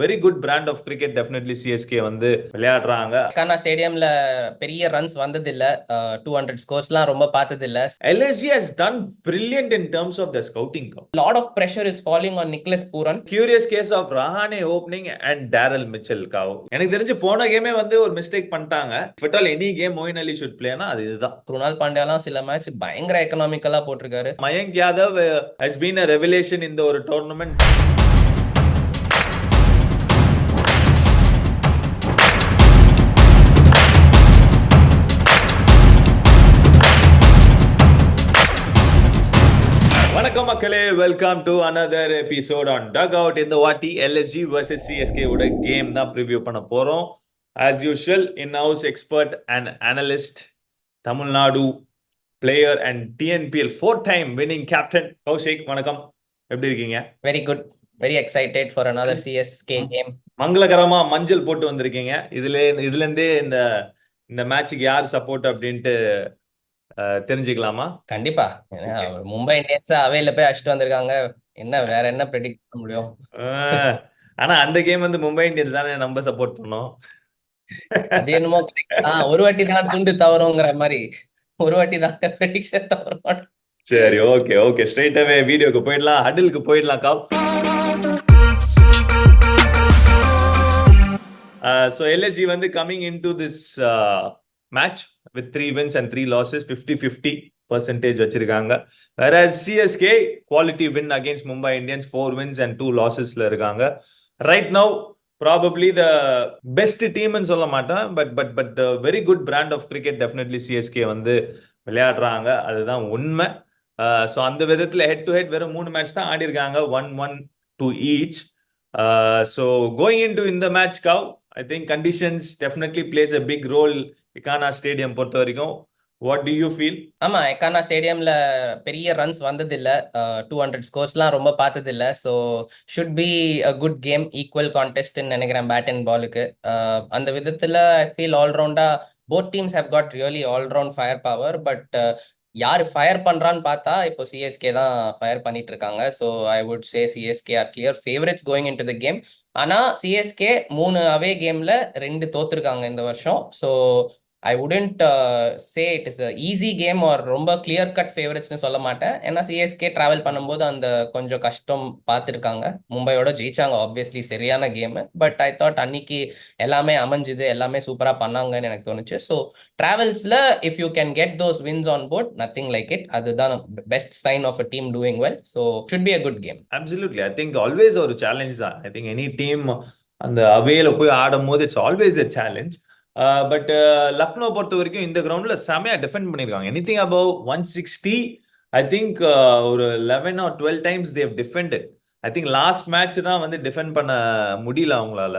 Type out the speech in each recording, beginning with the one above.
Very good brand of cricket definitely CSK வந்து விளையாடுறாங்க. கானா ஸ்டேடியம்ல பெரிய ரன்ஸ் வந்தது இல்ல. 200 ஸ்கோர்ஸ்லாம் ரொம்ப பார்த்தது இல்ல. LSG has done brilliant in terms of the scouting. Lot of pressure is falling on Nicholas Pooran. Curious case of Rahane opening and Daryl Mitchell காவ். எனக்கு தெரிஞ்சு போன கேமே வந்து ஒரு மிஸ்டேக் பண்ணிட்டாங்க. If at all any game Moeen Ali should play னா அது இதுதான். குருணால் பாண்டியாலாம் சில மேட்ச் பயங்கர எக்கனாமிக்கலா போட்டிருக்காரு. Mayank Yadav has been a revelation in the ஒரு டோர்னமெண்ட். வணக்கம் மக்களே, welcome to another episode on Dugout. இந்த வாட்டி LSG vs CSK ஓட கேம் தான் ப்ரிவ்யூ பண்ண போறோம். As usual, in-house expert and analyst, Tamil Nadu player and TNPL 4-time winning captain Kaushik. வணக்கம், எப்படி இருக்கீங்க? Very good, very excited for another CSK game. மங்களகரமா மஞ்சள் போட்டு வந்திருக்கீங்க. இதுல இருந்தே இந்த மேட்சுக்கு யார் சப்போர்ட் அப்படின்ட்டு தெரிஞ்சுக்கலாமா? கண்டிப்பா. மும்பை இந்தியன்ஸ் அவையில போய் அடிச்சுட்டு வந்திருக்காங்க. என்ன வேற என்ன ப்ரெடிக்ட் பண்ண முடியும்? ஆனா அந்த கேம் வந்து மும்பை இந்தியன்ஸ் தானே நம்ம சப்போர்ட் பண்ணோம். அது என்னமோ ஒரு வாட்டி தான் துண்டு தவறுங்கிற மாதிரி, ஒரு வாட்டி தான் ப்ரெடிக்ஷன் தவறும். சரி, ஓகே ஸ்ட்ரைட் அவே வீடியோக்கு போயிடலாம், ஹடிலுக்கு போயிடலாம் காவ். So LSG வந்து coming into this match with 3 wins and 3 losses, 50-50% வச்சிருக்காங்க. Whereas CSK quality win against Mumbai Indians, 4 wins and 2 lossesல இருக்காங்க. Right now probably the best team ன்னு சொல்ல மாட்டேன், but the very good brand of cricket definitely CSK வந்து விளையாடுறாங்க, அதுதான் உண்மை. So அந்த விதத்துல ஹெட் டு ஹெட் வெறும் 3 மேட்ச் தான் ஆடி இருக்காங்க, 1-1 to each. So going into in the match cow, I think conditions definitely plays a big role. Ekana Stadium பொறுத்த வரைக்கும் what do you feel? ஆமா, எக்கானா ஸ்டேடியம்ல பெரிய ரன்ஸ் வந்தது இல்ல. 200 ஸ்கோர்ஸ்லாம் ரொம்ப பார்த்தது இல்ல. So should be a good game, equal கான்டெஸ்ட்னு நினைக்கிறேன் பேட் அண்ட் பாலுக்கு. அந்த விதத்துல ஐ ஃபீல் ஆல்ரவுண்டா both teams have got really all round fire power. But யார் ஃபயர் பண்றான்னு பார்த்தா இப்போ சிஎஸ்கே தான் ஃபயர் பண்ணிட்டு இருக்காங்க. So I would say CSK are clear favourites going into the game. ஆனா சிஎஸ்கே 3 அவே கேம்ல 2 தோத்துருக்காங்க இந்த வருஷம். So I wouldn't say it is easy game R ரொம்ப கிளியர் கட் ஃபேவரட்ஸ்னு சொல்ல மாட்டேன். ஏன்னா சிஎஸ்கே டிராவல் பண்ணும்போது அந்த கொஞ்சம் கஷ்டம் பார்த்துருக்காங்க. மும்பையோட ஜெயிச்சாங்க ஆப்வியஸ்லி, சரியான கேமு. பட் ஐ தாட் அன்னைக்கு எல்லாமே அமைஞ்சுது, எல்லாமே சூப்பராக பண்ணாங்கன்னு எனக்கு தோணுச்சு. ஸோ டிராவல்ஸ்ல if you can get those wins on board, nothing like it. அதுதான் best sign of a team doing well. So should be a good game. Absolutely, I think always ஒரு சேலஞ்ச் தான். ஐ திங்க் எனி டீம் அந்த அவேல போய் ஆடும் போது it's always a challenge. But Lucknow பொறுத்த வரைக்கும் இந்த கிரவுண்ட்ல செமையா டிஃபெண்ட் பண்ணிருக்காங்க. எனிதிங் அபவ் 160 ஐ திங்க் ஒரு 11 or 12 times they've defended. I think last match தான் வந்து டிஃபெண்ட் பண்ண முடியல அவங்களால.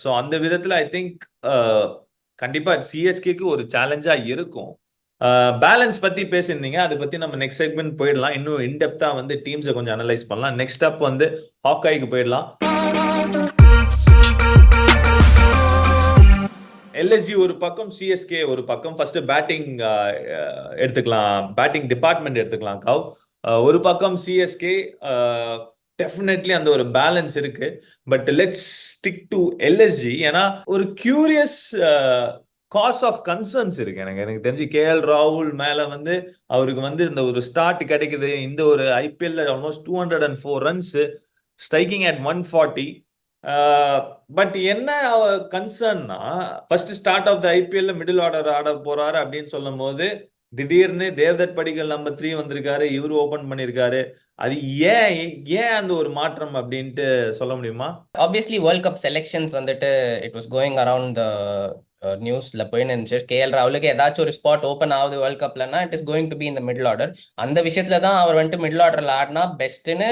ஸோ அந்த விதத்துல ஐ திங்க் கண்டிப்பா சிஎஸ்கேக்கு ஒரு சேலஞ்சா இருக்கும். பேலன்ஸ் பத்தி பேசியிருந்தீங்க, அதை பத்தி நம்ம நெக்ஸ்ட் செக்மெண்ட் போயிடலாம். இன்னும் இன்டெப்தா வந்து டீம்ஸை கொஞ்சம் அனலைஸ் பண்ணலாம். நெக்ஸ்ட் அப் வந்து ஹாக்காய்க்கு போயிடலாம். LSG ஒரு பக்கம், சிஎஸ்கே ஒரு பக்கம். ஃபர்ஸ்ட் பேட்டிங் எடுத்துக்கலாம், பேட்டிங் டிபார்ட்மெண்ட் எடுத்துக்கலாம் காவ். ஒரு பக்கம் சிஎஸ்கே டெஃபினெட்லி அந்த ஒரு பேலன்ஸ் இருக்கு. But let's stick to LSG. ஏன்னா ஒரு கியூரியஸ் காஸ் ஆஃப் கன்சர்ன்ஸ் இருக்கு. எனக்கு தெரிஞ்சு கேஎல் ராகுல் மேல வந்து அவருக்கு வந்து இந்த ஒரு ஸ்டார்ட் கிடைக்குது. இந்த ஒரு ஐபிஎல்ல almost 204 runs, striking at 140. But என்ன கன்சர்ன்னா, ஃபர்ஸ்ட் ஸ்டார்ட் ஆஃப் த ஐபிஎல்ல மிடில் ஆர்டர் ஆட போறாரு அப்படின்னு சொல்லும் போது திடீர்னு தேவ்தத் படிக்கல் நம்பர் 3 வந்திருக்காரு, இவரு ஓபன் பண்ணிருக்காரு. அது ஏன் அந்த ஒரு மாற்றம் அப்படின்ட்டு சொல்ல முடியுமா? ஆப்வியஸ்லி வேர்ல்ட் கப் செலெக்ஷன்ஸ் வந்துட்டு it was going around the நியூஸ்ல போயின்னு இருந்துச்சு. கேஎல் ராகுலுக்கு ஏதாச்சும் ஒரு ஸ்பாட் ஓப்பன் ஆகுது வேர்ல்ட் கப்லன்னா it is going to be இந்த மிடில் ஆர்டர். அந்த விஷயத்துல தான் அவர் வந்துட்டு மிடில் ஆர்டர்ல ஆடினா பெஸ்ட்னு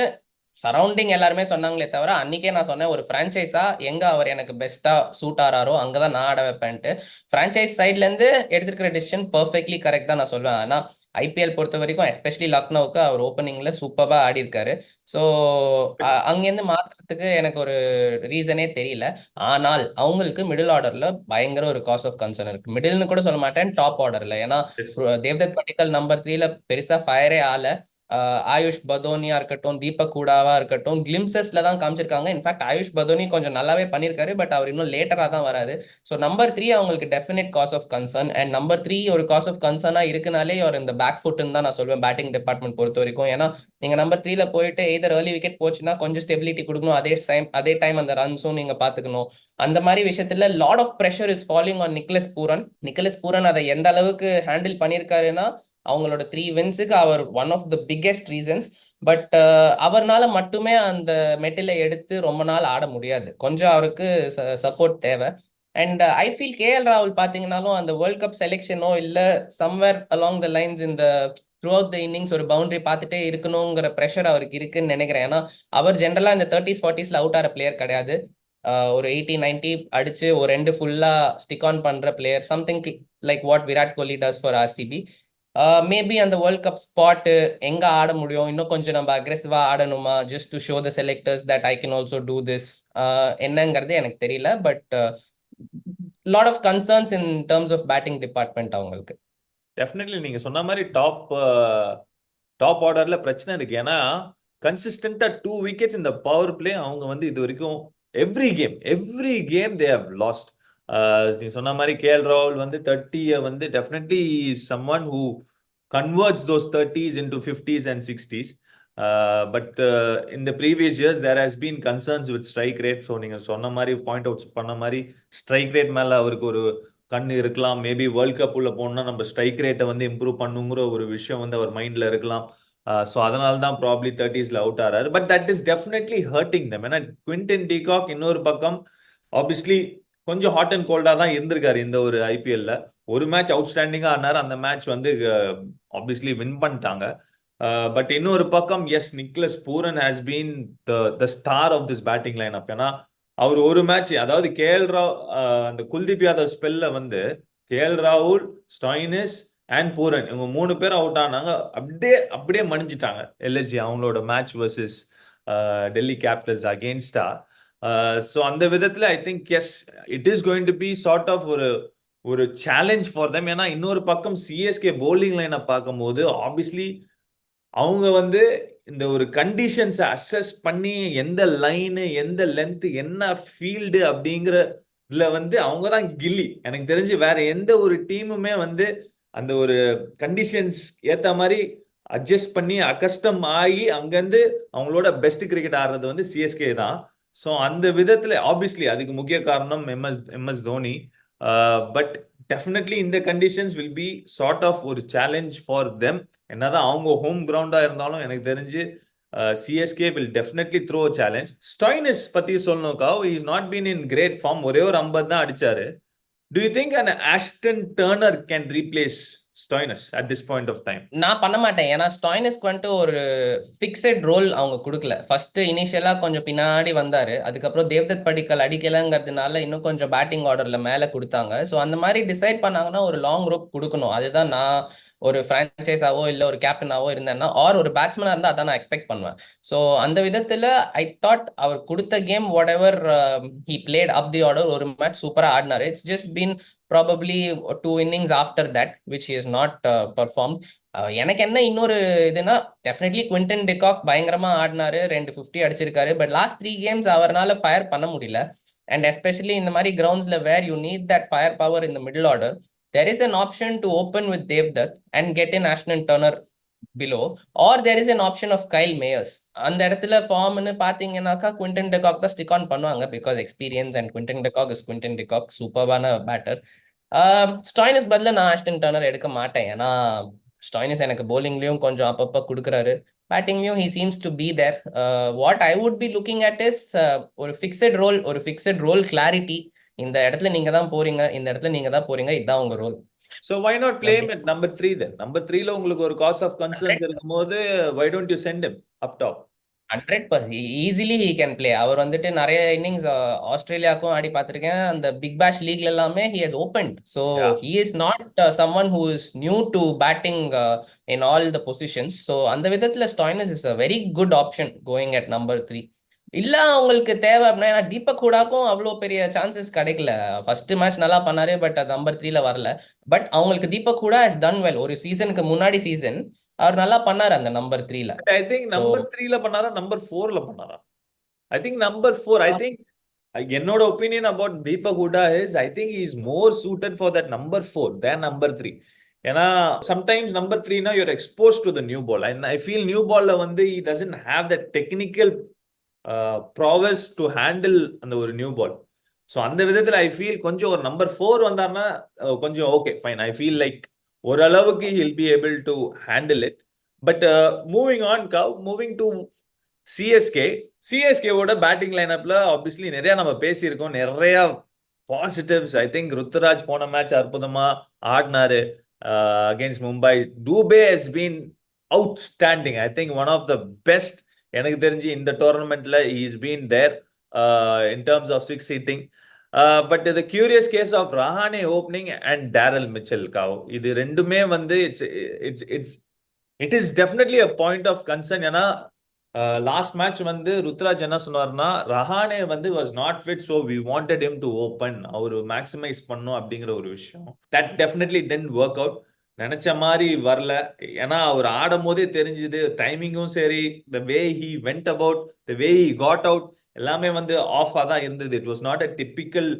சரௌண்டிங் எல்லாருமே சொன்னாங்களே தவிர, அன்னைக்கே நான் சொன்னேன் ஒரு பிரான்ச்சைஸா எங்க அவர் எனக்கு பெஸ்டா சூட் ஆறாரோ அங்கதான் நான் ஆட வைப்பேன்ட்டு. பிரான்ச்சைஸ் சைட்ல இருந்து எடுத்துக்கிற டிசிஷன் பெர்ஃபெக்ட்லி கரெக்ட் தான் நான் சொல்லுவேன். ஆனா ஐபிஎல் பொறுத்த வரைக்கும் எஸ்பெஷலி லக்னோவுக்கு அவர் ஓப்பனிங்ல சூப்பரா ஆடி இருக்காரு. ஸோ அங்கேருந்து மாத்துறதுக்கு எனக்கு ஒரு ரீசனே தெரியல. ஆனால் அவங்களுக்கு மிடில் ஆர்டர்ல பயங்கர ஒரு காஸ் ஆஃப் கன்சர்ன் இருக்கு. மிடில்னு கூட சொல்ல மாட்டேன், டாப் ஆர்டர்ல. ஏன்னா தேவ்தத் படிக்கல் நம்பர் 3ல பெருசா ஃபயரே ஆல. ஆயுஷ் பதோனியா இருக்கட்டும், தீபக் ஹூடாவா இருக்கட்டும், கிளிம்சஸ்ல தான் காமிச்சிருக்காங்க. இன்ஃபேக்ட் ஆயுஷ் பதோனி கொஞ்சம் நல்லாவே பண்ணியிருக்காரு, பட் அவர் இன்னும் லேட்டரா தான் வராது. ஸோ நம்பர் 3 அவங்களுக்கு definite cause of concern. And number 3 ஒரு காஸ் ஆஃப் கன்சர்னா இருக்குனாலே ஒரு இந்த பேக் ஃபுட்னு தான் நான் சொல்வேன் பேட்டிங் டிபார்ட்மெண்ட் பொறுத்த வரைக்கும். ஏன்னா நீங்க நம்பர் 3ல போயிட்டு எய்தர் ஏர்லி விக்கெட் போச்சுன்னா கொஞ்சம் ஸ்டெபிலிட்டி கொடுக்கணும், அதே டைம் அந்த ரன்ஸும் நீங்க பாத்துக்கணும். அந்த மாதிரி விஷயத்துல lot of pressure is falling on Nicholas Pooran அதை எந்த அளவுக்கு ஹேண்டில் பண்ணியிருக்காருன்னா அவங்களோட 3 வின்ஸுக்கு அவர் one of the biggest reasons. But அவர்னால மட்டுமே அந்த மெட்டில எடுத்து ரொம்ப நாள் ஆட முடியாது, கொஞ்சம் அவருக்கு சப்போர்ட் தேவை. அண்ட் ஐ ஃபீல் கேஎல் ராகுல் பார்த்தீங்கன்னாலும் அந்த வேர்ல்ட் கப் செலெக்ஷனோ இல்லை சம்வேர் அலாங் த லைன்ஸ் இந்த த்ரூ அவுட் த இன்னிங்ஸ் ஒரு பவுண்டரி பார்த்துட்டே இருக்கணுங்கிற ப்ரெஷர் அவருக்கு இருக்குன்னு நினைக்கிறேன். ஏன்னா அவர் ஜென்ரலாக இந்த 30s 40s அவுட் ஆகிற பிளேயர் கிடையாது. ஒரு 80 90 அடிச்சு ஒரு ரெண்டு ஃபுல்லா ஸ்டிக் ஆன் பண்ற player, something like what Virat Kohli does for RCB. Maybe அந்த வேர்ல்ட் கப் ஸ்பாட்டு எங்க ஆட முடியும், இன்னும் கொஞ்சம் நம்ம அக்ரெசிவா ஆடணுமா, just to show the selectors that I can also do this, என்னங்கிறது எனக்கு தெரியல. But lot of concerns in terms of batting department அவங்களுக்கு. டெஃபினெட்லி நீங்க சொன்ன மாதிரி டாப் ஆர்டர்ல பிரச்சனை இருக்கு. ஏன்னா கன்சிஸ்டன்டா 2 விக்கெட்ஸ் இந்த பவர் பிளே அவங்க வந்து இது வரைக்கும் every game they have lost. நீங்க சொன்ன மாதிரி கேஎல் ராகுல் வந்து 30 வந்து definitely someone who converts those 30s into 50s and 60s. But இந்த previous years there has been concerns with strike rate. So நீங்க சொன்ன மாதிரி பாயிண்ட் அவுட் பண்ண மாதிரி ஸ்ட்ரைக் ரேட் மேல அவருக்கு ஒரு கண்ணு இருக்கலாம். மேபி வேர்ல்ட் கப் உள்ள போனோம்னா நம்ம ஸ்ட்ரைக் ரேட்டை வந்து இம்ப்ரூவ் பண்ணுங்கிற ஒரு விஷயம் வந்து அவர் மைண்ட்ல இருக்கலாம். ஸோ அதனால தான் ப்ராப்ளி 30sல அவுட் ஆறாரு. But that is definitely hurting them. ஏன்னா குவிண்டன் டீகாக் இன்னொரு பக்கம் ஆப்வியஸ்லி கொஞ்சம் ஹாட் அண்ட் கோல்டா தான் இருந்திருக்காரு இந்த ஒரு ஐபிஎல்ல. ஒரு மேட்ச் அவுட்ஸ்டாண்டிங்கா ஆனாரு, அந்த மேட்ச் வந்து ஆப்வியஸ்லி வின் பண்ணிட்டாங்க. பட் இன்னொரு பக்கம் yes, Nicholas Pooran has been the star of this batting line up. ஏன்னா அவர் ஒரு மேட்ச், அதாவது கேஎல் ராவ் அந்த குல்தீப் யாதவ் ஸ்பெல்ல வந்து கேஎல் ராகுல், ஸ்டாயினிஸ் அண்ட் பூரன் இவங்க 3 பேரும் அவுட் ஆனாங்க. அப்படியே அப்படியே மணிஞ்சிட்டாங்க எல்எஸ்ஜி அவங்களோட மேட்ச் வர்சஸ் டெல்லி கேபிட்டல்ஸ் அகெயின்ஸ்டா. ஸோ அந்த விதத்துல I think yes, it is going to be sort of ஒரு ஒரு சேலஞ்ச் ஃபார் தம். ஏன்னா இன்னொரு பக்கம் சிஎஸ்கே போலிங் லைனை பார்க்கும்போது ஆப்வியஸ்லி அவங்க வந்து இந்த ஒரு கண்டிஷன்ஸை அசஸ் பண்ணி எந்த லைனு எந்த லென்த் என்ன ஃபீல்டு அப்படிங்கிறதுல வந்து அவங்க தான் கில்லி. எனக்கு தெரிஞ்சு வேற எந்த ஒரு டீமுமே வந்து அந்த ஒரு கண்டிஷன்ஸ் ஏத்த மாதிரி அட்ஜஸ்ட் பண்ணி அகஸ்டம் ஆகி அங்கேருந்து அவங்களோட பெஸ்ட் கிரிக்கெட் ஆடுறது வந்து சிஎஸ்கே தான். ஸோ அந்த விதத்துல ஆப்வியஸ்லி அதுக்கு முக்கிய காரணம் எம்எஸ் தோனி. பட் டெஃபினெட்லி இந்த conditions will be sort of ஒரு சேலஞ்ச் ஃபார் தெம். என்னதான் அவங்க ஹோம் கிரவுண்டா இருந்தாலும் எனக்கு தெரிஞ்சு CSK will definitely throw challenge. Stoinis பத்தி சொல்லணும்க்கா, is not been in great form, ஒரே ஒரு 50 தான் அடிச்சாரு. Do you think an Ashton Turner can replace Stoinis at this point of time? நான் பண்ண மாட்டேன். ஏன்னா ஸ்டாயினிஸ்க்கு வந்துட்டு ஒரு ஃபிக்ஸட் ரோல் அவங்க கொடுக்கல. ஃபர்ஸ்ட் இனிஷியலா கொஞ்சம் பின்னாடி வந்தாரு, அதுக்கப்புறம் தேவ்தத் படிக்கல் அடிக்கலங்கிறதுனால இன்னும் கொஞ்சம் பேட்டிங் ஆர்டர்ல மேல கொடுத்தாங்க. ஸோ அந்த மாதிரி டிசைட் பண்ணாங்கன்னா ஒரு லாங் ரோப் கொடுக்கணும். அதுதான் நான் ஒரு பிரான்ச்சைஸாவோ இல்லை ஒரு கேப்டனாவோ இருந்தேன்னா, ஆர் ஒரு பேட்ஸ்மேனா இருந்தால் அதான் நான் எக்ஸ்பெக்ட் பண்ணுவேன். ஸோ அந்த விதத்துல ஐ தாட் அவர் கொடுத்த game whatever he played up the order, ஒரு மேட்ச் சூப்பரா ஆடினாரு. It's just been probably 2 innings after that which is not perform. எனக்கு என்ன இன்னொரு இதுனா, டெஃபினெட்லி குவிண்டன் டிகாக் பயங்கரமா ஆடினாரு, 250 அடிச்சிருக்காரு. பட் லாஸ்ட் 3 games அவரால் ஃபயர் பண்ண முடியல. அண்ட் எஸ்பெஷலி இந்த மாதிரி கிரவுண்ட்ஸ்ல where you need that fire power in the middle order, there is an option to open with Devdutt and get in Ashton Turner below, or there is an option of Kyle Mayers. அந்த இடத்துல ஃபார்ம்னு பாத்தீங்கன்னாக்கா Quinton de Kock தான் stick on பண்ணுவாங்க, because experience, and Quinton de Kock is Quinton de Kock, சூப்பர்வான batter. Stoinis பதில நான் Aston turner எடுக்க மாட்டேன். ஏன்னா ஸ்டாயினிஸ் எனக்கு bowlingலயும் கொஞ்சம் அப்பப்போ கொடுக்குறாரு, பேட்டிங்லயும் he seems to be there. What I would be looking at is ஒரு ஃபிக்ஸட் ரோல் கிளாரிட்டி. இந்த இடத்துல நீங்க தான் போறீங்க, இந்த இடத்துல நீங்க தான் போறீங்க, இதுதான் உங்க role. So why not play him at number 3 then? Number 3ல உங்களுக்கு ஒரு cause of concerns இருக்கும்போது why don't you send him up top? 100% easily he can play. அவர் வந்துட்டு நிறைய இன்னிங்ஸ் ஆஸ்திரேலியாவுக்கும் ஆடி பார்த்துருக்கேன், அந்த பிக் பேஷ் லீக்ல எல்லாமே he has opened. So he is not someone who is new to batting in all the positions. So அந்த விதத்தில் Stoinis is a very good option going at number 3. இல்ல அவங்களுக்கு தேவை அப்படின்னா, ஏன்னா தீபக் ஹூடாக்கும் அவ்வளோ பெரிய சான்சஸ் கிடைக்கல. ஃபர்ஸ்ட் மேட்ச் நல்லா பண்ணாரு, பட் அது நம்பர் 3ல வரல. பட் அவங்களுக்கு Deepak Hooda has done well. ஒரு சீசனுக்கு முன்னாடி சீசன் அவர் நல்லா பண்ணாரு அந்த நம்பர் 3ல. ஐ திங்க் ஸோ நம்பர் 3ல பண்ணாரா நம்பர் 4ல பண்ணாரா? I think number 4. I think என்னோட opinion about Deepak Hooda is I think is more suited for that number 4 than number 3. ஏன்னா சம்டைம்ஸ் நம்பர் 3னா your expose to the new ball. And I feel new பால்ல வந்து he doesn't have that technical prowess to handle அந்த ஒரு new ball. So அந்த விதத்தில் I feel கொஞ்சம் ஒரு நம்பர் 4 வந்தாருன்னா கொஞ்சம் okay fine. I feel like ஓரளவுக்கு he'll be able to handle it. But moving on Gav, moving to CSK. சிஎஸ்கேவோட பேட்டிங் லைனப்ல ஆப்வியஸ்லி நிறைய நம்ம பேசியிருக்கோம், நிறைய பாசிட்டிவ்ஸ். ஐ திங்க் ருத்துராஜ் போன மேட்ச் அற்புதமா ஆடினாரு against Mumbai. Dube has been outstanding. I think one of the best எனக்கு தெரிஞ்சு இந்த டோர்னமெண்ட்ல is been there in terms of six hitting. But the curious case of Rahane opening and Daryl Mitchell Gav, இது ரெண்டுமே வந்து it's it's it's it is definitely a point of concern. ஏன்னா last match வந்து ருத்ராஜ் என்ன சொன்னார்னா, ரஹானே வந்து was not fit, so we wanted him to open, அவர் maximise பண்ணும் அப்படிங்கிற ஒரு விஷயம். That definitely didn't work out. நினைச்ச மாதிரி வரல. ஏன்னா அவர் ஆடும் போதே தெரிஞ்சுது, டைமிங்கும் சரி, the way he went about, the way he got out, எல்லாமே வந்து ஆஃபா தான் இருந்தது. It was not a typical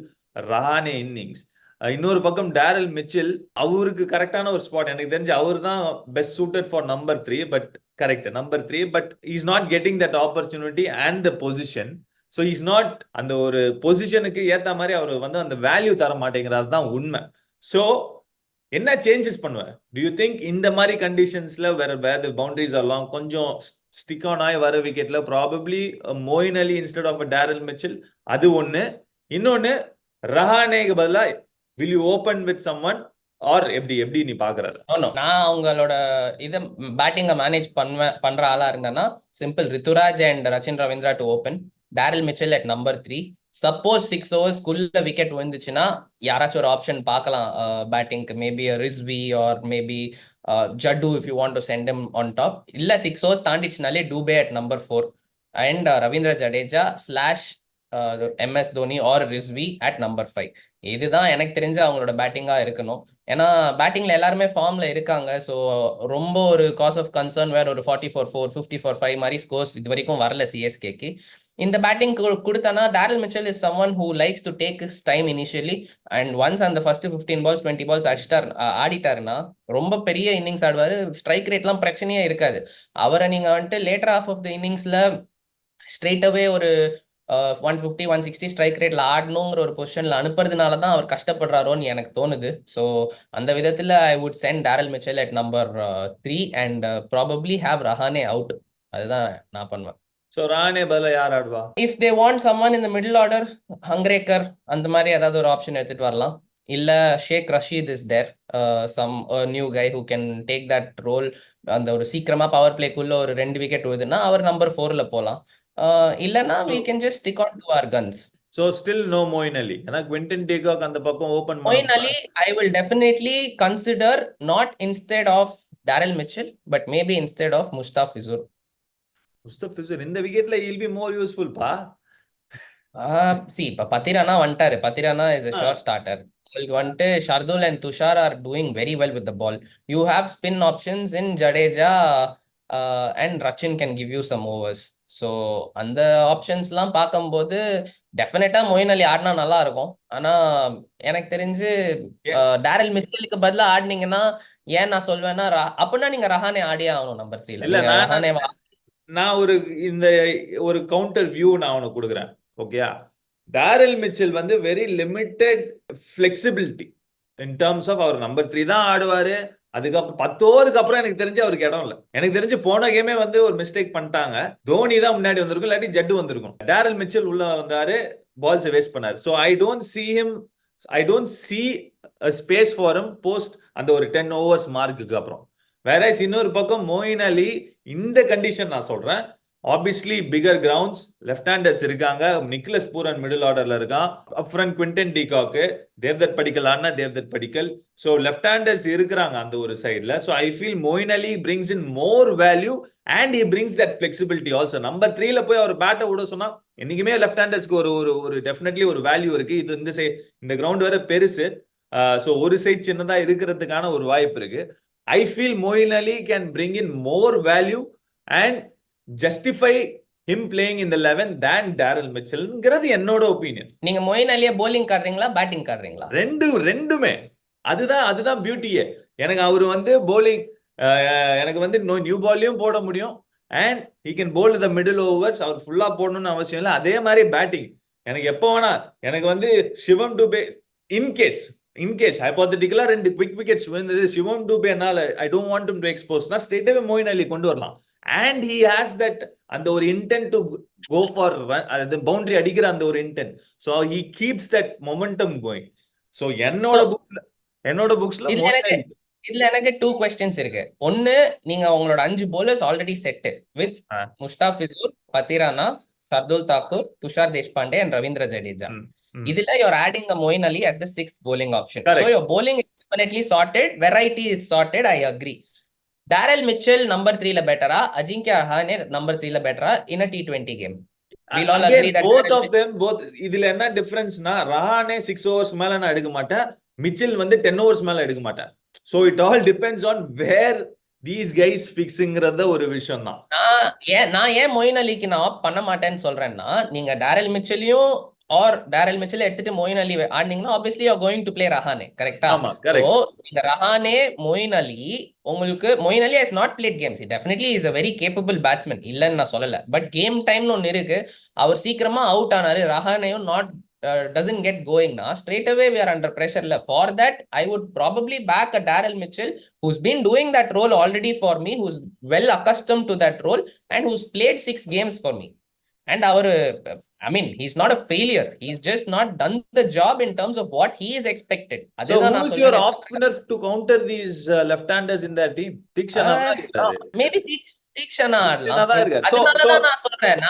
Rahane innings. இன்னொரு பக்கம் டேரல் மிச்சில், அவருக்கு கரெக்டான ஒரு ஸ்பாட் எனக்கு தெரிஞ்சு அவர் தான் best suited for number 3. But correct number 3, but is not getting that opportunity and the position. So is not அந்த ஒரு பொசிஷனுக்கு ஏற்ற மாதிரி அவர் வந்து அந்த வேல்யூ தர மாட்டேங்கிறாரு தான் உண்மை. ஸோ என்ன சேஞ்சஸ் பண்ணுவேன்? டு யூ திங்க் இந்த மாதிரி கண்டிஷன்ஸ்ல வேற பவுண்டரிஸ் எல்லாம் கொஞ்சம் ஸ்டிக் ஆன் ஆகி வர விக்கெட்ல probably Moeen Ali instead of Daryl Mitchell, அது ஒண்ணு. இன்னொன்னு, ரஹானேக்கு பதிலா will you open with someone or எப்படி எப்படி நீ பாக்குறது? நான் அவங்களோட இதை பேட்டிங்கை மேனேஜ் பண்ற ஆளா இருந்தேன்னா simple, Ruturaj and Rachin Ravindra to open, Daryl Mitchell at number 3. Suppose 6 ஓவர்ஸ்க்குள்ள விக்கெட் விழுந்துச்சுன்னா யாராச்சும் ஒரு ஆப்ஷன் பார்க்கலாம் பேட்டிங்க்கு. Maybe Rizvi or maybe Jaddu if you want to send him on top. இல்ல 6 ஓவர்ஸ் தாண்டிச்சுனாலே Dube at number 4 and Ravindra Jadeja slash MS Dhoni or Rizvi at number 5. இதுதான் எனக்கு தெரிஞ்ச அவங்களோட பேட்டிங்கா இருக்கணும். ஏன்னா பேட்டிங்ல எல்லாருமே ஃபார்ம்ல இருக்காங்க. ஸோ ரொம்ப ஒரு காஸ் ஆஃப் கன்சர்ன் வேற ஒரு 44-4 54-5 மாதிரி ஸ்கோர்ஸ் இது வரைக்கும் வரல சிஎஸ்கேக்கு. இந்த பேட்டிங் கொடுத்தானா Daryl Mitchell is someone who likes to take his time initially. And once அந்த ஃபர்ஸ்ட் 15 பால்ஸ் 20 பால்ஸ் ஆடிட்டாருன்னா ரொம்ப பெரிய இன்னிங்ஸ் ஆடுவாரு. ஸ்ட்ரைக் ரேட்லாம் பிரச்சனையே இருக்காது. அவரை நீங்க வந்துட்டு லேட்டர் ஆஃப் ஆஃப் த இன்னிங்ஸ்ல ஸ்ட்ரெயிட் அவே ஒரு 150 160 ஸ்ட்ரைக் ரேட்ல ஆடணுங்கிற ஒரு பொசிஷன்ல அனுப்புறதுனால தான் அவர் கஷ்டப்படுறாரோன்னு எனக்கு தோணுது. ஸோ அந்த விதத்துல I would send Daryl Mitchell at number 3 and probably have Rahane out. அதுதான் நான் பண்ணுவேன். ஸோ ரஹானே பதிலா யார் ஆடுவா? இஃப் தே வாண்ட் சம்மன் இந்த மிடில் ஆர்டர், ஹங்ரேக்கர் அந்த மாதிரி ஏதாவது ஒரு ஆப்ஷன் எடுத்துட்டு வரலாம். இல்ல Shaikh Rasheed is there, some new guy who can take that role. அந்த ஒரு சீக்கிரமா பவர் பிளேக்குள்ள ஒரு 2 விக்கெட் வருதுன்னா அவர் நம்பர் 4ல போலாம். இல்லனா we can just stick on to our guns. So still no Moeen Ali. ஏன்னா குவிண்டன் டீகாக் அந்த பக்கம் ஓபன் Moeen பண்ண. Ali, I will definitely consider not instead of Daryl Mitchell, but maybe instead of Mustafizur. Mustafizur இந்த விக்கெட்ல he'll be more useful பா. இப்ப பத்திரானா வந்துட்டாரு. Pathirana is a sure starter. உங்களுக்கு வந்துட்டு Shardul and Tushar are doing very well with the ball. You have spin options in Jadeja and Rachin can give you some overs. So அந்த ஆப்ஷன்ஸ்லாம் பார்க்கும்போது டெஃபினட்டா மொயின் அலி ஆடினா நல்லா இருக்கும். ஆனா எனக்கு தெரிஞ்சு டேரல் மிச்சலுக்கு பதிலா ஆடினீங்கன்னா, ஏன் நான் சொல்வேன்னா அப்படின்னா நீங்க ரஹானே ஆடியே ஆகணும் நம்பர் 3ல. இல்ல நீங்க ரஹானே நான் ஒரு இந்த ஒரு கவுண்டர் வியூ நான் உனக்கு கொடுக்குறேன். ஓகேயா? டேரல் மிச்சல் வந்து very limited flexibility in terms of அவர் நம்பர் 3 தான் ஆடுவாரு. அதுக்கப்புறம் 10 ஓவருக்கு அப்புறம் எனக்கு தெரிஞ்சு அவருக்கு இடம் இல்லை. எனக்கு தெரிஞ்சு போன கேமே வந்து ஒரு மிஸ்டேக் பண்ணிட்டாங்க. தோனி தான் முன்னாடி வந்திருக்கும், இல்லாட்டி ஜட்டு வந்திருக்கும். டேரல் மிச்சல் உள்ள வந்தாரு, பால்ஸ் வேஸ்ட் பண்ணாரு. So I don't see space for him post அந்த ஒரு 10 ஓவர்ஸ் மார்க்குக்கு அப்புறம். வேற இன்னொரு பக்கம் மோயின் அலி இந்த கண்டிஷன் நான் சொல்றேன். Obviously bigger grounds, left handers இருக்காங்க. நிக்லஸ் பூரன் மிடில் ஆர்டர்ல இருக்கான். Up front Quinton de Kock, Devdutt Padikkal ஆனா Devdutt Padikkal. So left handers இருக்கிறாங்க அந்த ஒரு சைட்ல. So I feel Moeen Ali brings in more value and he brings that flexibility also. Number 3ல போய் அவர் பேட்டை விட சொன்னா என்னைக்குமே லெஃப்ட் ஹேண்டர்ஸ்க்கு ஒரு ஒரு டெஃபினெட்லி ஒரு வேல்யூ இருக்கு. இது இந்த கிரவுண்ட் வேற பெருசு. ஸோ ஒரு சைட் சின்னதா இருக்கிறதுக்கான ஒரு வாய்ப்பு இருக்கு. I feel Moeen Ali can bring in more value and justify him playing in the 11 than Daryl Mitchellங்கிறது என்னோட ஒப்பீனியன். நீங்க மொயின் அலியை bowling காட்டுறீங்களா பேட்டிங் காட்டுறீங்களா? ரெண்டுமே அதுதான் பியூட்டியே. எனக்கு அவர் வந்து bowling எனக்கு வந்து நியூ பால்லையும் போட முடியும் and he can bowl the middle overs. அவர் ஃபுல்லா போடணும்னு அவசியம் இல்லை. அதே மாதிரி பேட்டிங் எனக்கு எப்போ வேணா எனக்கு வந்து சிவம் டுபே இன்கேஸ் ஹைபோதட்டிக்கலா 2 குவிக் விக்கெட்ஸ் விழுந்தது சிவம் டுபே என்னால ஐ டோன்ட் வாண்ட் டு எக்ஸ்போஸ்னா ஸ்ட்ரெயிட்டாவே மோயின் அலி கொண்டு வரலாம். அண்ட் he has that அந்த ஒரு இன்டென்ட் டு கோ ஃபார் அது பவுண்டரி அடிக்கிற அந்த ஒரு intent. So he keeps that momentum going. So என்னோட புக்ஸ்ல இதுல எனக்கு 2 questions இருக்கு. ஒன்னு, நீங்க உங்களோட 5 bowlers already set with Mustafizur, Pathirana, Shardul Thakur, Tushar Deshpande and Ravindra Jadeja. இதுல you're adding a Moeen Ali as the 6th bowling option. Correct. So your bowling is definitely sorted, variety is sorted, I agree. Daryl Mitchell number 3 la bettera, Ajinkya Rahane number 3 la bettera in a T20 game. We'll all agree that both of them இதுல என்ன டிஃபரன்ஸ்னா Rahane 6 overs மேல நான் எடுக்க மாட்டேன், Mitchell வந்து 10 overs மேல எடுக்க மாட்டேன். So it all depends on where these guys fixingறத ஒரு விஷயம் தான். நான் ஏன் மொயின் அலிக்கு நான் ஆப் பண்ண மாட்டேன்னு சொல்றேன்னா, நீங்க டேரல் மிச்சலையும் ஆர் டேரல் மிச்சல் எடுத்துட்டு மொயின் அலி ஆடினீங்கன்னா obviously you are going to play Rahane, கரெக்டா? சோ நீங்க ரஹானே மொயின் அலி, உங்களுக்கு Moeen Ali has not played games. Definitely is a very capable batsman, இல்லன்னு நான் சொல்லல. பட் கேம் டைம்னு ஒன்னு இருக்கு. அவர் சீக்கிரமா அவுட் ஆனாரு, ரஹானேயும் not doesn't get going na, straight away we are under pressure. For that I would probably back a Daryl Mitchell who's been doing that role already for me, who's well accustomed to that role and who's played 6 games for me. And I mean, he's not a failure, he's just not done the job in terms of what he is expected. So who's your off spinner to counter these left-handers in that team? Tikshana maybe Tikshana ஆடலாம். அதனாலதான் நான் சொல்றேன்,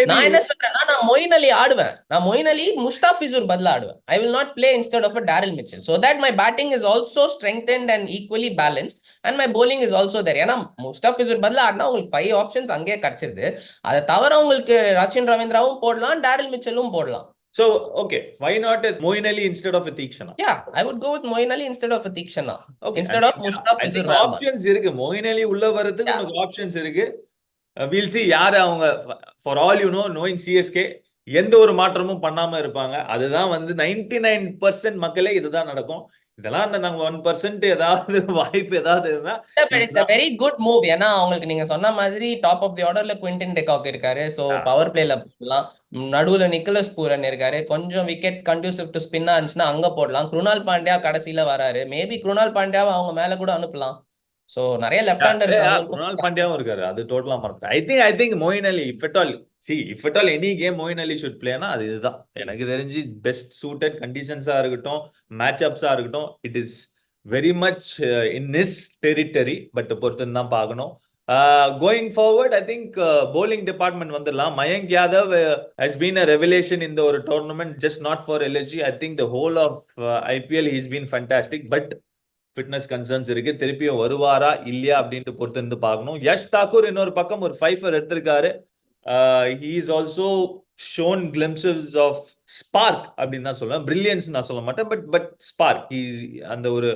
நான் என்ன சொல்றேன்னா, நான் மொயின் அலி ஆடுவேன். நான் மொயின் அலி முஸ்டாபிசூர் பதிலா ஆடுவேன். I will not play instead of a Daryl Mitchell, so that my batting is also strengthened and equally balanced and my bowling is also there. ஏன்னா முஸ்டாபிசூர் பதிலா ஆடினா உங்களுக்கு 5 ஆப்ஷன்ஸ் அங்கேயே கிடைச்சிருது. அதை தவிர உங்களுக்கு ரச்சின் ரவீந்திராவும் போடலாம், டேரில் மிச்சலும் போடலாம். So okay, why not a Moeen Ali instead of a Tikshana? Yeah, I would go with Moeen Ali instead of a Tikshana. Okay. Instead of Mustafizur Rahman. Options இருக்கு. Moeen Ali உள்ள வரதுக்கு உங்களுக்கு options இருக்கு. We'll see யார் அவங்க, for all you know, knowing CSK எந்த ஒரு மாற்றமும் பண்ணாம இருப்பாங்க. அதுதான் வந்து 99% மக்களே இதுதான் நடக்கும். இதெல்லாம் நாங்க 1% ஏதாவது வாய்ப்பு ஏதாவது இருந்தா it's a very good move. ஏன்னா அவங்களுக்கு நீங்க சொன்ன மாதிரி டாப் ஆஃப் தி ஆர்டர்ல குவிண்டன் டெகாக் இருக்காரு. சோ பவர் பிளேல போடலாம். நடுவுல நிக்கலஸ் பூரன் இருக்காரு. கொஞ்சம் விக்கெட் கண்டியூசிவ் டு ஸ்பின்னா இருந்துச்சுன்னா அங்க போடலாம். குருணால் பாண்டியா கடைசியில வராரு. மேபி குருணால் பாண்டியாவை அவங்க மேல கூட அனுப்பலாம். சோ நிறைய லெஃப்ட் ஹேண்டர்ஸ் குருணால் பாண்டியாவும் இருக்காரு. அது டோட்டலா மறந்துட்டேன். I think Moeen Ali if at all any game Moeen Ali should play னா அது இதுதான். எனக்கு தெரிஞ்சு பெஸ்ட் சூட்டட் கண்டிஷன்ஸா இருக்கட்டும், மேட்ச் அப்ஸா இருக்கட்டும், it is very much in his territory. But பொறுத்து தான் பார்க்கணும். Going forward, I think bowling department வந்துடலாம். Mayank Yadav has been a revelation in the ஒரு tournament, just not for LSG. I think the whole of IPL he's been fantastic. But fitness concerns இருக்கு. திருப்பியும் வருவாரா இல்லையா அப்படின்ட்டு பொறுத்து இருந்து பார்க்கணும். யஷ் தாக்கூர் இன்னொரு பக்கம் ஒரு 5 எடுத்திருக்காரு. he is also shown glimpses of spark அப்படின்னு தான் சொல்லுவேன். பிரில்லியன்ஸ் நான் சொல்ல மாட்டேன், பட் ஸ்பார்க். அந்த ஒரு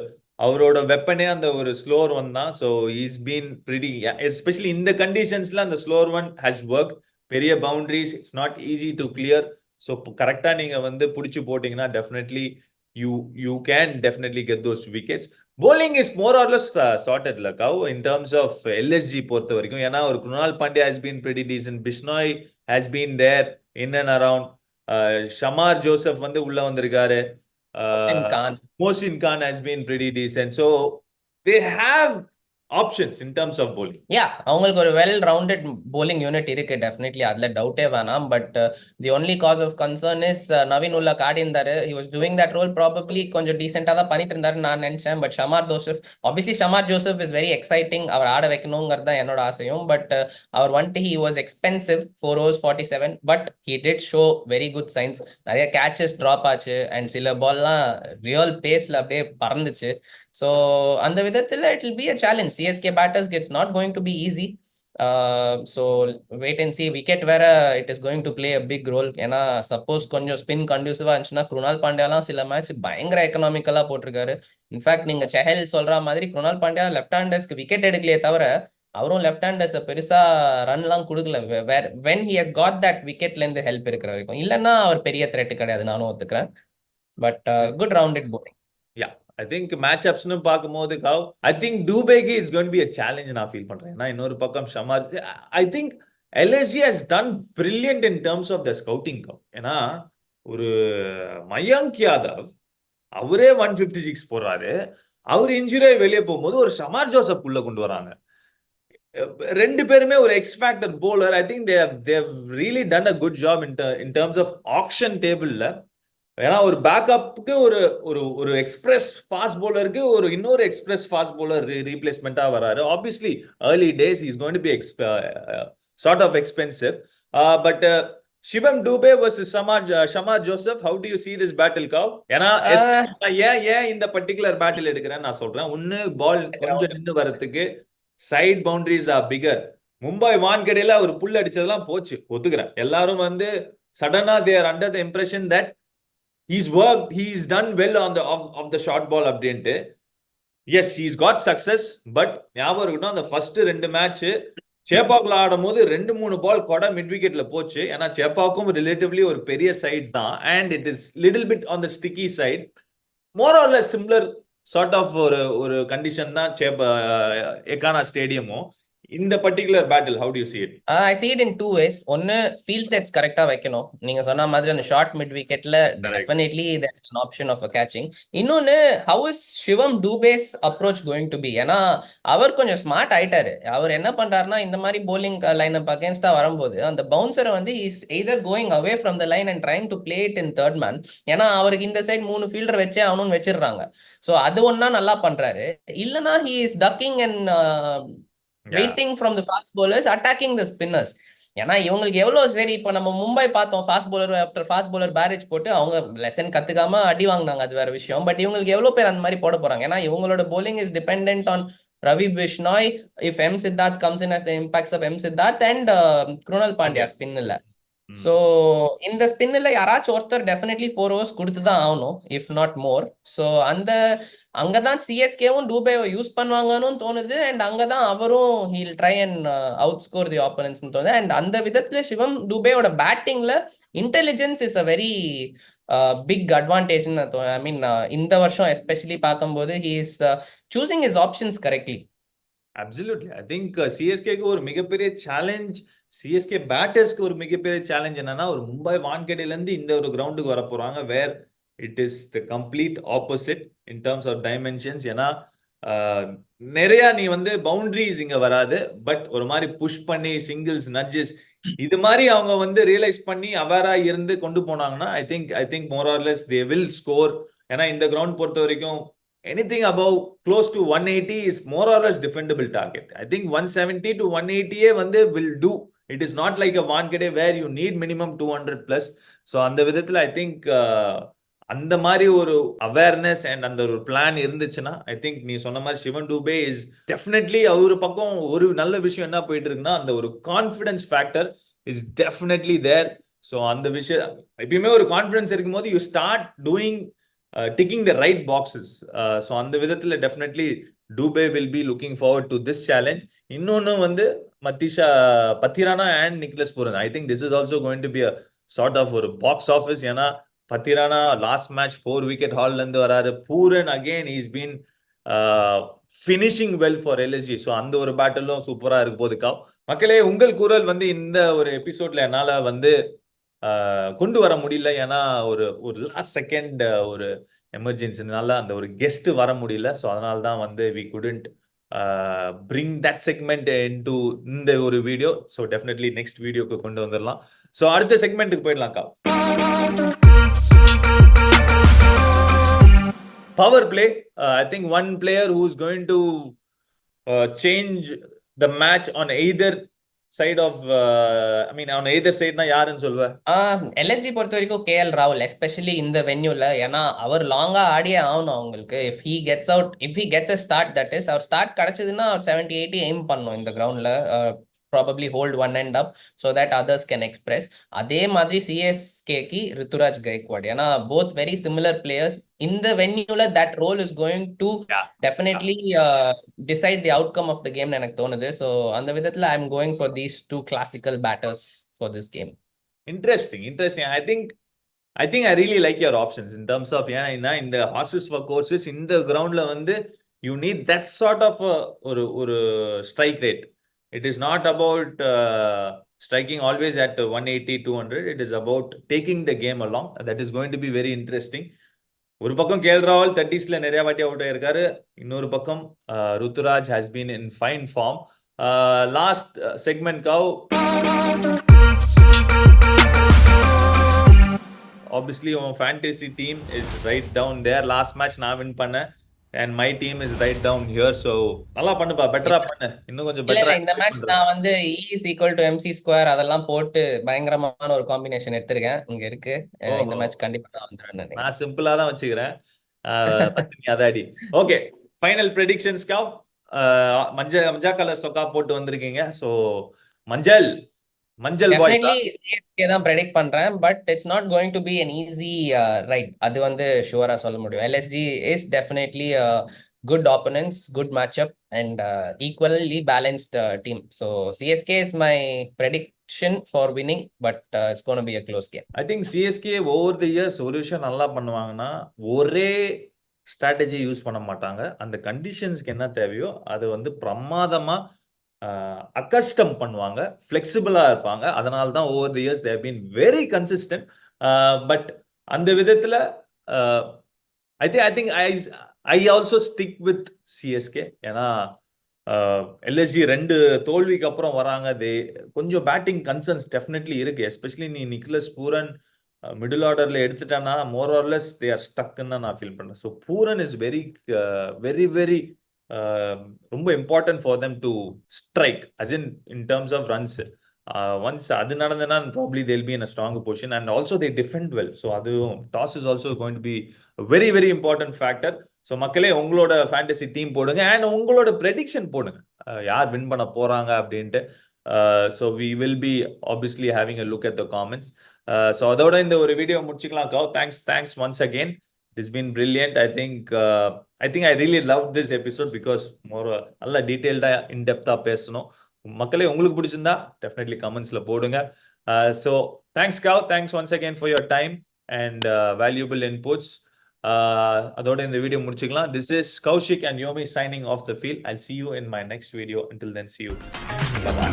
அவரோட வெப்பனே அந்த ஒரு ஸ்லோர் ஒன் தான். So is been pretty, especially இந்த கண்டிஷன்ஸ்ல அந்த ஸ்லோர் ஒன் ஹஸ் ஒர்க். பெரிய boundaries, it's not easy to clear. So கரெக்டா நீங்க வந்து பிடிச்சி போட்டீங்கன்னா definitely you can definitely get those wickets. Bowling is more or less sorted in terms of LSG பொறுத்த வரைக்கும். ஏன்னா ஒரு Krunal Pandya has been pretty decent. Bishnoi has been there in and around. Shamar Joseph வந்து உள்ள வந்திருக்காரு. Mohsin Khan has been pretty decent. So they have options in terms of bowling. Yeah, அவங்களுக்கு ஒரு well rounded bowling unit இருக்கு definitely, அதுல டவுட்டே வேணாம். But the only cause of concern is Naveen உல்லா காடி இருந்தாரு. he was doing that role probably கொஞ்சம் டீசென்ட்டா தான் பண்ணிட்டு இருந்தாரு நான் நினைச்சேன். But Shamar Joseph, obviously Shamar Joseph is very exciting. அவர் ஆட வைக்கணுங்கிறது தான் என்னோட ஆசையும். பட் அவர் வந்துட்டு he was expensive, 4 overs 47, but he did show very good signs. நிறைய catches drop ஆச்சு and சில பால்லாம் ரியல் பேஸ்ல அப்படியே பறந்துச்சு. So அந்த விதத்துல it will be a challenge. CSK batters, it's not going to be easy. So wait and see. Wicket வேற it is going to play a big role. ஏன்னா suppose கொஞ்சம் ஸ்பின் கண்டியூசிவா இருந்துச்சுன்னா குருணால் பாண்டியாலாம் சில மேட்ச் பயங்கர எக்கனாமிக்கலா போட்டிருக்காரு. இன்ஃபேக்ட் நீங்க செஹல் சொல்ற மாதிரி குணால் பாண்டியா லெஃப்ட் ஹேண்டர்ஸ்க்கு விக்கெட் எடுக்கலையே தவிர அவரும் லெஃப்ட் ஹேண்டர்ஸ் பெருசா ரன்லாம் கொடுக்கல. வேற when he has got that விக்கெட்ல இருந்து ஹெல்ப் இருக்கிற வரைக்கும், இல்லைன்னா அவர் பெரிய த்ரெட் கிடையாது, நானும் ஒத்துக்கிறேன். But good rounded bowling. Yeah I think match அப்ஸ்னு பார்க்கும்போது காவ் ஐ திங்க் டூபேக்கு it's going be a challenge நான் ஃபீல் பண்றேன். ஏன்னா இன்னொரு பக்கம் Shamar I think LSG has done brilliant in terms of the scouting Gav. ஏன்னா ஒரு மயங்க் யாதவ் அவரே 156 போடுறாரு. அவர் இன்ஜுரியை வெளியே போகும்போது ஒரு ஷமார் ஜோசப் உள்ள கொண்டு வராங்க. ரெண்டு பேருமே ஒரு X factor bowler. I think they've really done a good job in terms of action டேபிள்ல. ஏன்னா ஒரு பேக்கப்புக்கு ஒரு ஒரு ஒரு எக்ஸ்பிரஸ் ஃபாஸ்ட் போலருக்கு ஒரு இன்னொரு எக்ஸ்பிரஸ் ஃபாஸ்ட் போலர் ரீப்ளேஸ்மெண்டா வராரு. Obviously early days is going to be sort of expensive. But Shivam Dube versus Shamar Joseph, how do you see this battle காவ்? ஏன்னா ஏன் இந்த பர்டிகுலர் பேட்டில் எடுக்கிறேன்னு நான் சொல்றேன். ஒன்னு பால் கொஞ்சம் நின்று வரதுக்கு side boundaries are bigger. Mumbai வான்கடையில ஒரு புல் அடிச்சதெல்லாம் போச்சு, ஒத்துக்கிறேன். எல்லாரும் வந்து சடனா they're under the impression that he's done well on the short ball அப்படின்ட்டு. Yes he's got success, but ஞாபகம் இருக்கட்டும் அந்த ஃபர்ஸ்ட் ரெண்டு மேட்ச் சேப்பாக்ல ஆடும் போது 2-3 பால் கூட மிட் விக்கெட்ல போச்சு. ஏன்னா சேப்பாக்கும் ரிலேட்டிவ்லி ஒரு பெரிய சைட் தான், and it is little bit on the sticky side. More or less similar sort of ஒரு கண்டிஷன் தான் எக்கானா ஸ்டேடியமும். இந்த particular battle how do you see it? I see it in two ways. ஒன்னு field sets கரெக்டா வைக்கணும். நீங்க சொன்ன மாதிரி அந்த ஷார்ட் மிட் விக்கெட்ல definitely there is an option of a catching. இன்னொன்னு, how is Shivam Dube's approach going to be? ஏன்னா அவர் கொஞ்சம் ஸ்மார்ட் ஆயிட்டாரு. அவர் என்ன பண்றாருன்னா, இந்த மாதிரி bowling லைனப் அகேன்ஸ்டா வரும்போது அந்த பவுன்சரை வந்து is either going away from the line and trying to play it in third man. ஏன்னா அவருக்கு இந்த சைட் 3 ஃபீல்டர் வச்சே அவனும் வச்சிடுறாங்க. ஸோ அது ஒன்னா நல்லா பண்றாரு. இல்லைன்னா he is ducking and waiting from the fast bowlers attacking the spinners. ஏன்னா இவங்களுக்கு எவ்வளவு சரி, இப்போ நம்ம மும்பை பார்த்தோம், fast bowler after fast bowler barrage போட்டு அவங்க லெசன் கத்துக்காம அடி வாங்கினாங்க, அது வேற விஷயம். பட் இவங்களுக்கு எவ்வளவு பேர் அந்த மாதிரி போட போறாங்க? ஏன்னா இவங்களோட bowling is dependent on Ravi Bishnoi, if M Siddharth comes in as the impacts of M Siddharth and Krunal Pandya spin இல்ல. ஸோ இந்த ஸ்பின்ல யாராச்சும் ஒருத்தர் டெஃபினெட்லி 4 overs கொடுத்து தான் ஆகணும், இஃப் நாட் மோர். ஸோ அங்கதான் சிஎஸ்கேவும் டூபேவை யூஸ் பண்ணுவாங்கன்னு தோணுது. அண்ட் அங்கதான் அவரும் he'll try and out score the opponents தோணுது. அண்ட் அந்த விதத்துல சிவம் டூபேயோட பேட்டிங்ல intelligence is a very big advantage. I mean இந்த வருஷம் எஸ்பெஷலி பார்க்கும்போது he is choosing his options correctly. Absolutely. I think சிஎஸ்கேக்கு ஒரு மிகப்பெரிய சேலஞ்ச், சிஎஸ்கே பேட்டர்ஸ்க்கு ஒரு மிகப்பெரிய சேலஞ்ச் என்னன்னா, ஒரு மும்பை வான்கடையில இருந்து இந்த ஒரு கிரவுண்டுக்கு வர போறாங்க, where it is the complete opposite in terms of dimensions. ஏன்னா நிறைய நீ வந்து பவுண்டரிஸ் இங்க வராது, பட் ஒரு மாதிரி புஷ் பண்ணி சிங்கிள்ஸ் நட்ஜஸ் இது மாதிரி அவங்க வந்து ரியலைஸ் பண்ணி அவேரா இருந்து கொண்டு போனாங்கன்னா I think more or less they will score. ஏன்னா இந்த கிரவுண்ட் பொறுத்த வரைக்கும் anything above close to 180 is more or less defendable target. I think 170 to 180 வந்து will do. It is not like a Wankhede where you need minimum 200 plus. So அந்த விதத்துல I think அந்த மாதிரி ஒரு அவேர்னஸ் அண்ட் அந்த ஒரு plan இருந்துச்சுன்னா I think நீ சொன்ன மாதிரி சிவன் டூபே இஸ் டெஃபினெட்லி அவரு பக்கம் ஒரு நல்ல விஷயம் என்ன போயிட்டு இருக்குன்னா, அந்த ஒரு confidence factor is definitely there. So அந்த விஷயம் எப்பயுமே ஒரு கான்ஃபிடன்ஸ் இருக்கும் போது you start doing ticking the right boxes. So அந்த விதத்துல definitely Dubey will be looking forward to this challenge. இன்னொன்னு வந்து Matheesha Pathirana and நிக்லஸ் Pooran, I think this is also going to be a sort of ஒரு box office. ஏன்னா Pathirana last match 4 wicket haul ல இருந்து வராரு. Pooran again he's been finishing well for LSG. So அந்த ஒரு பேட்டிலும் சூப்பரா இருக்கு போதுக்கா. மக்களே, உங்கள் குரல் வந்து இந்த ஒரு எபிசோட்ல என்னால வந்து கொண்டு வர முடியல. ஏன்னா ஒரு லாஸ்ட் செகண்ட் ஒரு எமர்ஜென்சினால அந்த ஒரு கெஸ்ட் வர முடியல. ஸோ அதனால தான் வந்து we couldn't bring that segment into இந்த ஒரு வீடியோ. ஸோ டெஃபினெட்லி நெக்ஸ்ட் வீடியோக்கு கொண்டு வந்துடலாம். ஸோ அடுத்த செக்மெண்ட்டுக்கு போயிடலாம்க்கா. Powerplay. I think one player who is going to change the match on either side of I mean on either சைட்னா யாருன்னு சொல்லுவேன்? எல்எஸ்ஜி பொறுத்த வரைக்கும் கேஎல் ராகுல், எஸ்பெஷலி இந்த வென்யூல. ஏன்னா அவர் லாங்கா ஆடியே ஆகணும் அவங்களுக்கு. If he gets out, if he gets a start, that is அவர் ஸ்டார்ட் கிடைச்சதுன்னா அவர் 70-80 எய்ம் பண்ணணும் இந்த கிரவுண்ட்ல. probably hold one end up so that others can express. அதே மாதிரி சிஎஸ்கேக்கு ருத்துராஜ் கைக்வாட், ஏன்னா போத் வெரி சிமிலர் பிளேயர்ஸ். இந்த வென்யூல that role is going to Yeah. Definitely decide the outcome of the கேம்னு எனக்கு தோணுது. ஸோ அந்த விதத்துல I am going for these two classical batters for this game. Interesting. I think I really like your options in terms of ஏன்னா இந்த horses for courses இந்த கிரவுண்ட்ல வந்து you need that sort of ஒரு strike rate. It is not about striking always at 180 200. It is about taking the game along. That is going to be very interesting. ஒரு பக்கம் KL ராகுல் 30sல நிறைய வாட்டி out ஆயிருக்காரு. இன்னொரு பக்கம் Ruturaj has been in fine form. Last segment cow, obviously your fantasy team is right down there. Last match நான் win பண்ணேன் and my team is right down here. So நல்லா பண்ணுப்பா, பெட்டரா பண்ணு, இன்னும் கொஞ்சம் இல்ல பெட்டரா. இந்த மேட்ச் நான் வந்து E is equal to MC square அதெல்லாம் போட்டு பயங்கரமான ஒரு காம்பினேஷன் எடுத்திருக்கேன். இங்க இருக்கு. இந்த மேட்ச் கண்டிப்பா நான் வந்துடுறேன் நினைக்கிறேன். நான் சிம்பிளா தான் வச்சுக்கிறேன். அதாடி. Okay, final predictions Gav. மஞ்சள் கலர் சொக்கா போட்டு வந்திருக்கீங்க. ஸோ மஞ்சள் பாய் டெஃபினெட்லி சிஎஸ்கே தான் ப்ரெடிக்ட் பண்றேன். But it's not going to be an easy ride. அது வந்து ஷுவரா சொல்ல முடியும். LSG is definitely good opponents, good matchup, and equally balanced team. So CSK is my prediction for winning, but it's going to be a close game. I think CSK over the years ஒரு விஷயம் நல்லா பண்ணுவாங்கன்னா, ஒரே strategy use பண்ண மாட்டாங்க. அந்த கண்டிஷன்ஸ்க்கு என்ன தேவையோ அது வந்து பிரமாதமா அக்கஸ்டம் பண்ணுவாங்க, ஃபிளெக்சிபிளா இருப்பாங்க. அதனால தான் over the years they have been very consistent. But அந்த விதத்துல I think I also stick with CSK. ஏன்னா LSG 2 தோல்விக்கு அப்புறம் வராங்க. கொஞ்சம் பேட்டிங் கன்சர்ன்ஸ் டெஃபினெட்லி இருக்கு. எஸ்பெஷலி நீ நிக்கலஸ் பூரன் மிடில் ஆர்டர்ல எடுத்துட்டானா மோர் ஆர்லெஸ் தே ஆர் ஸ்டக்குன்னு தான் நான் ஃபீல் பண்றேன். So Pooran is very very very ரொம்ப important for them to strike as in terms of runs. Once அது நடந்ததுன்னா probably they'll be in a strong position and also they defend well. So அதுவும் toss is also going to be very very important factor. So மக்களே உங்களோட fantasy team போடுங்க and உங்களோட prediction போடுங்க, யார் win பண்ண போறாங்க அப்படின்ட்டு. So we will be obviously having a look at the comments. So அதோட இந்த ஒரு வீடியோ முடிச்சுக்கலாம். Gav, thanks once again. It is been brilliant. I think I really love this episode because more நல்லா டீட்டெயில்டா இன்டெப்தா பேசணும். மக்களே உங்களுக்கு பிடிச்சிருந்தா டெஃபினெட்லி கமெண்ட்ஸ்ல போடுங்க. ஸோ தேங்க்ஸ் கவ், thanks once again for your time and valuable inputs. அதோட இந்த வீடியோ முடிச்சுக்கலாம். This is Kaushik and Yomi signing off the field. I'll see you in my next video. Until then, see you. Bye-bye.